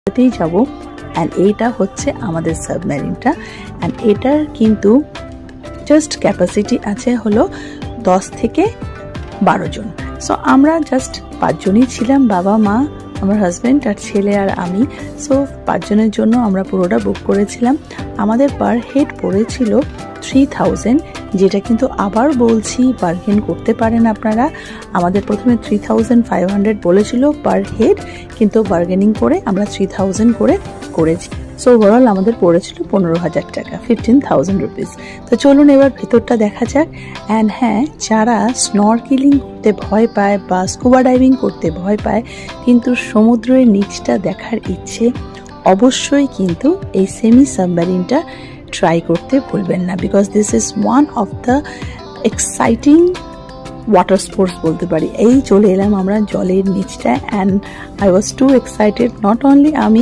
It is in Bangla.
তেই যাব। অ্যান্ড এইটা হচ্ছে আমাদের সাবমেরিনটা। অ্যান্ড এটার কিন্তু জাস্ট ক্যাপাসিটি আছে হলো 10 থেকে 12 জন। সো আমরা জাস্ট 5 জনই ছিলাম, বাবা মা আমার হাজব্যান্ড আর ছেলে আর আমি। সো 5 জনের জন্য আমরা পুরোটা বুক করেছিলাম। আমাদের পার হেড পড়েছিল 3000, যেটা কিন্তু আবার বলছি বার্গেন করতে পারেন আপনারা। আমাদের প্রথমে 3500 বলেছিল পার হেড, কিন্তু বার্গেনিং করে আমরা 3000 করে করেছি। সো ওভারঅল আমাদের পড়েছিল 15,000 টাকা, 15,000 রুপিস। তো চলুন এবার ভেতরটা দেখা যাক। অ্যান্ড হ্যাঁ, যারা স্নরকেলিং করতে ভয় পায় বা স্কুবা ডাইভিং করতে ভয় পায় কিন্তু সমুদ্রের নিচটা দেখার ইচ্ছে, অবশ্যই কিন্তু এই সেমি সাবমেরিনটা ট্রাই করতে ভুলবেন না। Because this is one of the exciting water sports বলতে পারি। এই চলে এলাম আমরা জলের নিচটা। And I was too excited, not only আমি,